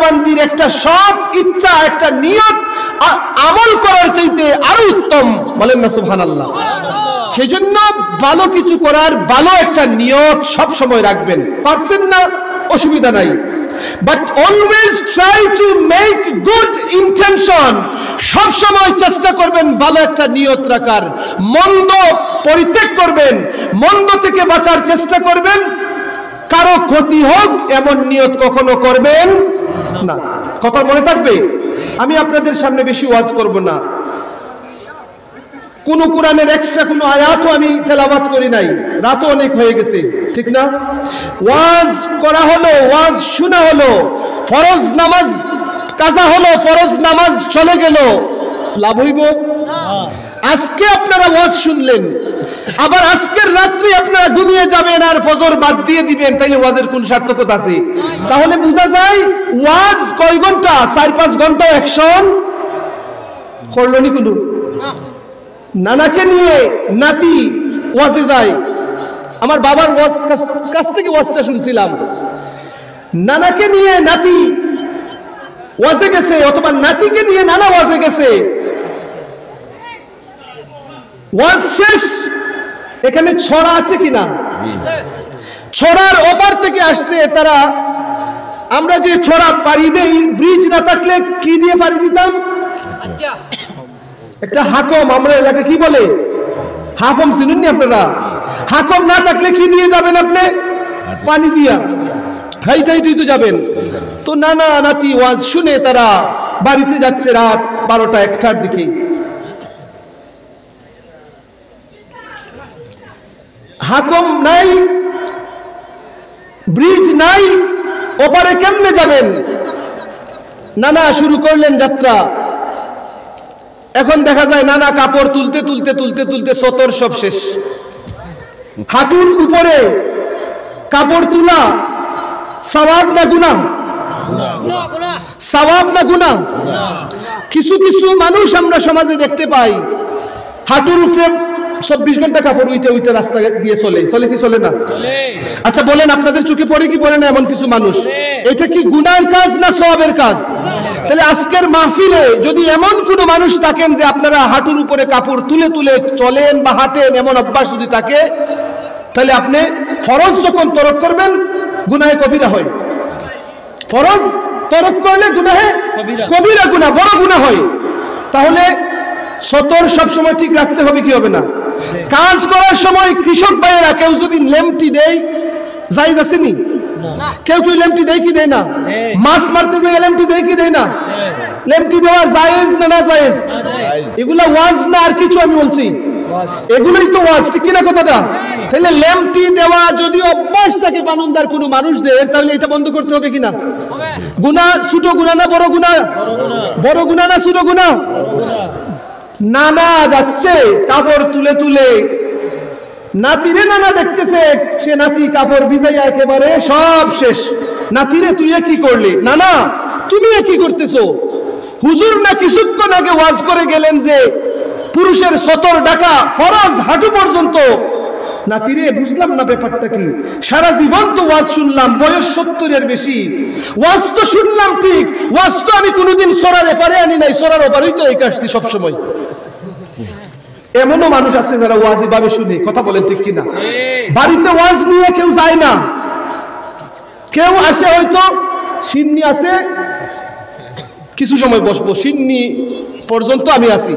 বান্দির একটা সৎ ইচ্ছা, একটা নিয়ত আমল করার চাইতে আরো উত্তম, বলেন না সুবহানাল্লাহ। সেজন্য ভালো কিছু করার ভালো একটা নিয়ত সব সময় রাখবেন, পারছেন না অসুবিধা নাই, but always try to make good intention. সব সময় চেষ্টা করবেন ভালো একটা নিয়ত রাখার, মন্দ পরিত্যাগ করবেন, মন্দ থেকে বাঁচার চেষ্টা করবেন, কারো ক্ষতি হোক এমন নিয়ত কখনো করবেন না। কথা মনে থাকবে। আমি আপনাদের সামনে বেশি ওয়াজ করব না, কোন কোরআনের এক্সট্রা কোন আয়াতও আমি তেলাওয়াত করি নাই, রাতও অনেক হয়ে গেছে, ঠিক না? ওয়াজ করা হলো, ওয়াজ শোনা হলো, ফরজ নামাজ কাজা হলো, ফরজ নামাজ চলে গেল, লাভ হইব? আজকে আপনারা ওয়াজ শুনলেন, আবার আজকের রাত্রি আপনারা ঘুমিয়ে যাবেন আর ফজর বাদ দিয়ে দিবেন, তাইলে ওয়াজের কোন সার্থকতা আছে? তাহলে বোঝা যায় ওয়াজ কয় ঘন্টা? 4-5 ঘন্টা অ্যাকশন করলনি কোনো? নানাকে নিয়ে নাতি ওয়াজে যায়, আমার বাবার ওয়াজ কাছ থেকে ওয়াজটা শুনছিলাম, নানাকে নিয়ে নাতি ওয়াজে গেছে, অথবা নাতিকে নিয়ে নানা ওয়াজে গেছে, ওয়াজ শেষ, এখানে ছড়া আছে কিনা? ছড়ার ওপার থেকে আসছে তারা। আমরা যে ছড়া পাড়ি দেই, ব্রিজ না থাকলে কি দিয়ে পাড়ি দিতাম? একটা হাকম, আমরা এলাকায় কি বলে হাকম, শুনেননি আপনারা? হাকম না থাকলে কি দিয়ে যাবেন আপনি? পানি দিয়া হাইট হাইট তো যাবেন। তো নানা নাতি ওয়াজ শুনে তারা বাড়িতে যাচ্ছে রাত 12টা-1টার দিকে। হাকম নাই, ব্রিজ নাই, ওপারে কেমনে যাবেন? নানা শুরু করলেন যাত্রা। এখন দেখা যায় নানা কাপড় তুলতে তুলতে তুলতে তুলতে সতর সব শেষ। হাঁটুর উপরে কাপড় তুলা সওয়াব না গুনাহ? সওয়াব না গুনাহ? কিছু কিছু মানুষ আমরা সমাজে দেখতে পাই, হাঁটুর উপরে 24 ঘন্টা কাপড় উইটে উইটে রাস্তা দিয়ে চলে, চলে কি চলে না? আচ্ছা বলেন, আপনাদের চোখে পড়ে কি পড়ে না এমন কিছু মানুষ? এটা কি গুনাহের কাজ না সওয়াবের কাজ? তাহলে আজকের মাহফিলে যদি এমন কোন মানুষ থাকেন যে আপনারা হাঁটুর উপরে কাপড় তুলে তুলে চলেন বা হাঁটেন, এমন অভ্যাস যদি থাকে, তাহলে আপনি ফরজ যখন তরক করবেন গুনাহে কবিরা হয়। ফরজ তরক করলে গুনাহে কবিরা গুনাহ, বড় গুনাহ হয়। তাহলে সতর সবসময় ঠিক রাখতে হবে, কি হবে না? কাজ করার সময় কৃষক ভাইয়েরা কেউ যদি লেমটি দেয়, জায়েজ আছে নি? কেউ কেউ লেমটি দেয় কি দেয় না? মাছ মারতে যায় লেমটি দেয় কি দেয় না? লেমটি দেওয়া জায়েজ না না জায়েজ? এগুলা ওয়াজ না আর কিছু? আমি বলছি এগুলোই তো ওয়াজ, ঠিক কিনা কথাটা? তাহলে লেমটি দেওয়া যদি অভ্যাস থাকে বানন্দার কোনো মানুষদের, তাহলে এটা বন্ধ করতে হবে কিনা? গুনাহ ছোট গুনাহ না বড় গুনাহ? বড় গুনাহ না ছোট গুনাহ? নানা যাচ্ছে কাপড় তুলে তুলে, নাতিরে নানা দেখতেছে, সে নাতি কাপড় ভিজাইয়া একেবারে সব শেষ। নাতিরে তুই কি করলি? নানা তুমি কি করতেছো? হুজুর না কিছুক্ষণ আগে ওয়াজ করে গেলেন যে পুরুষের সতর ঢাকা ফরজ হাঁটু পর্যন্ত। নাতিরে বুঝলাম না ব্যাপারটা কি, সারা জীবন তো ওয়াজ শুনলাম, বয়স 70-এর বেশি, ওয়াজ তো শুনলাম ঠিক, ওয়াজ তো আমি কোনোদিন সরার এপারে আনি নাই, সরার ওপারেই তো এই কাটছি সবসময়। এমনও মানুষ আছে যারা ওয়াজ এভাবে শুনে, কথা বলেন ঠিক কিনা? বাড়িতে ওয়াজ নিয়ে কেউ যায় না, কেউ আসে হয়তো সিন্নি আছে, কিছু সময় বসবো, সিন্নি পর্যন্ত আমি আসি,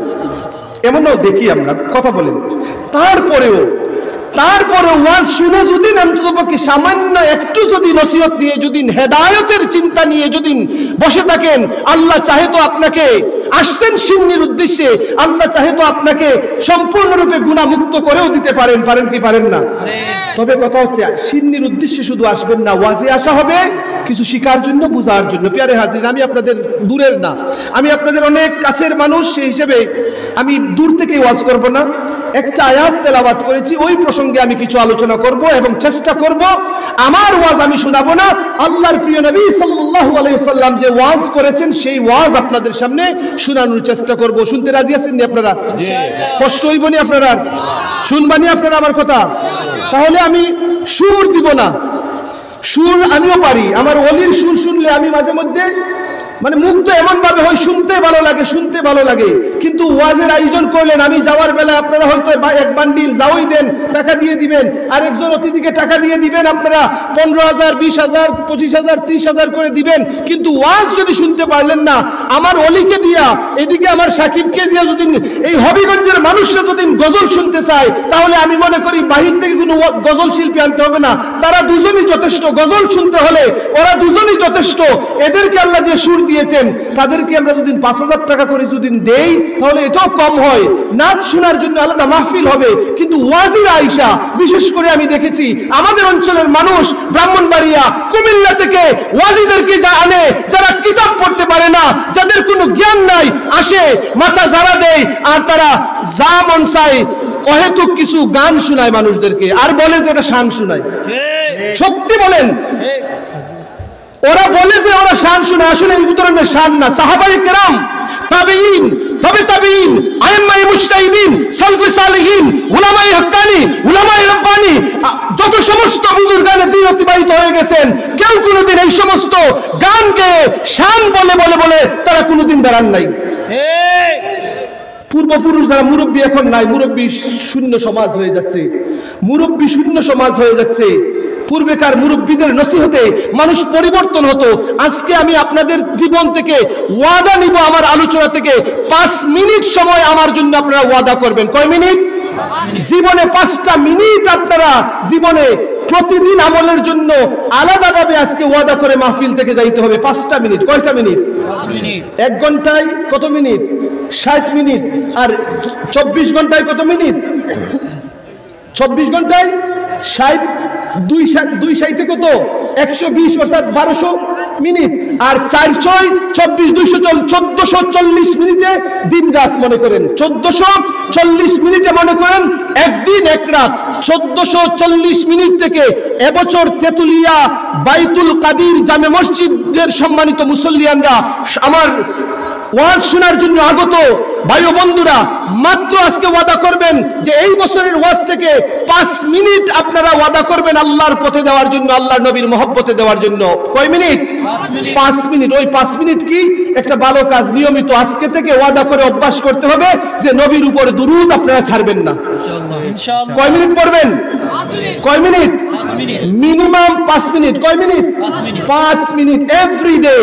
এমনও দেখি আমরা, কথা বলেন। তারপরেও ওয়াজ শুনে যদি অন্ততপক্ষে সামান্য একটু যদি নসিহত নিয়ে, যদি হেদায়েতের চিন্তা নিয়ে যদি বসে থাকেন, আল্লাহ চাহে তো আপনাকে, আসছেন সিন্নির উদ্দেশ্যে, আল্লাহ চাহে তো আপনাকে সম্পূর্ণরূপে গুনাহমুক্ত করেও দিতে পারেন, পারেন কি পারেন না? তবে কথা হচ্ছে সিন্নির উদ্দেশ্যে শুধু আসবেন না, ওয়াজে আসা হবে কিছু শিখার জন্য, বুঝার জন্য। প্যারে হাজির, আমি আপনাদের দূরের না, আমি আপনাদের অনেক কাছের মানুষ, সেই হিসেবে আমি দূর থেকে ওয়াজ করব না। একটা আয়াত তেলাওয়াত করেছি, ওই প্রসঙ্গে আমি কিছু আলোচনা করব এবং চেষ্টা করব আমার ওয়াজ আমি শোনাবো না, আল্লাহর প্রিয় নবী সাল্লাল্লাহু আলাইহি ওয়াসাল্লাম যে ওয়াজ করেছেন সেই ওয়াজ আপনাদের সামনে শোনানোর চেষ্টা করব। শুনতে রাজি আছেন নি আপনারা? কষ্ট হইবনি আপনারা? শুনবানি আপনারা আমার কথা? তাহলে আমি সুর দিব না, সুর আমিও পারি, আমার ওলির সুর শুনলে আমি মাঝে মধ্যে মানে মুগ্ধ এমন ভাবে হয়, শুনতে ভালো লাগে, শুনতে ভালো লাগে। কিন্তু ওয়াজের আয়োজন করলেন, আমি যাওয়ার বেলায় আপনারা হয়তো এক বান্ডিল যাওই দেন, টাকা দিয়ে দিবেন, আর একজন অতিথিকে টাকা দিয়ে দিবেন, আপনারা 15,000, 20,000, 25,000, 30,000 করে দিবেন, কিন্তু ওয়াজ যদি শুনতে পারলেন না, আমার অলিকে দিয়া, এদিকে আমার সাকিবকে দিয়া যদি এই হবিগঞ্জের মানুষরা যদি গজল শুনতে চায়, তাহলে আমি মনে করি বাহির থেকে কোনো গজল শিল্পী আনতে হবে না, তারা দুজনই যথেষ্ট। গজল শুনতে হলে ওরা দুজনই যথেষ্ট। এদেরকে আল্লাহ যে সুর দিয়েছেন, তাদেরকে আমরা যদি 5,000 টাকা করে যদি দেই, তাহলে এটাও কম হয়। নাচ শোনার জন্য আলাদা মাহফিল হবে, কিন্তু ওয়াজির আয়েশা, বিশেষ করে আমি দেখেছি আমাদের অঞ্চলের মানুষ ব্রাহ্মণবাড়িয়া, কুমিল্লা থেকে ওয়াজিদেরকে যা আনে, যারা কিতাব পড়তে পারে না, যাদের কোনো জ্ঞান নাই, আসে মাথা যারা দেয়, আর তারা যা মন চায় অহেতুক কিছু গান শোনায় মানুষদেরকে, আর বলে যে এটা শান শোনায়। সত্যি বলেন, ওরা বলে যে ওরা শান শোনায়, আসলে এই ধরনের শান না। সাহাবায়ে কেরাম, তাবেঈন, তবে তাবেঈন, আইম্মায়ে মুজতাহিদিন, সালফে সালেহিন, উলামায়ে হক্কানি, উলামায়ে রব্বানি, যত সমস্ত বুজুর্গানে দিন অতিবাহিত হয়ে গেছেন, কেউ কোনোদিন এই সমস্ত গানকে শান বলে বলে বলে তারা কোনোদিন বেড়ান নাই। পূর্বপুরুষ যারা মুরব্বী এখন নাই, মুরব্বী শূন্য সমাজ হয়ে যাচ্ছে, মুরব্বী শূন্য সমাজ হয়ে যাচ্ছে। পূর্বেকার মুরব্বীদের নসিহতে মানুষ পরিবর্তন হতো। আজকে আমি আপনাদের জীবন থেকে ওয়াদা নিব, আমার আলোচনা থেকে 5 মিনিট সময় আমার জন্য আপনারা ওয়াদা করবেন। কয় মিনিট? জীবনে 5টা মিনিট আপনারা জীবনে প্রতিদিন আমলের জন্য আলাদাভাবে আজকে ওয়াদা করে মাহফিল থেকে যাইতে হবে। 5টা মিনিট। কয়টা মিনিট? 1 ঘন্টায় কত মিনিট? 60 মিনিট। আর 24 ঘন্টায় কত মিনিট? 24 ঘন্টায় 60, 2 সাইতে কত? 120, অর্থাৎ 1200 মিনিট। আর 424, 1440 মিনিটে দিন রাত মনে করেন, 1440 মিনিটে মনে করেন একদিন এক রাত। 1440 মিনিট থেকে এবছর তেতুলিয়া বাইতুল কাদির জামে মসজিদের সম্মানিত মুসল্লিয়ানরা, আমার ওয়াজ শোনার জন্য আগত ভাই ও বন্ধুরা, মাত্র আজকে ওয়াদা করবেন যে এই বছরের ওয়াজ থেকে 5 মিনিট আপনারা ওয়াদা করবেন আল্লাহর পথে দেওয়ার জন্য, আল্লাহর নবীর মহব্বতে দেওয়ার জন্য। কয় মিনিট? 5 মিনিট। ওই 5 মিনিট কি একটা ভালো কাজ, নিয়মিত আজকে থেকে ওয়াদা করে অভ্যাস করতে হবে যে নবীর উপরে দুরূদ আপনারা ছাড়বেন না। ইনশাআল্লাহ। কয় মিনিট পড়বেন? 5 মিনিট। কয় মিনিট? 5 মিনিট। Minimum 5 minute. কয় মিনিট? 5 minute every day.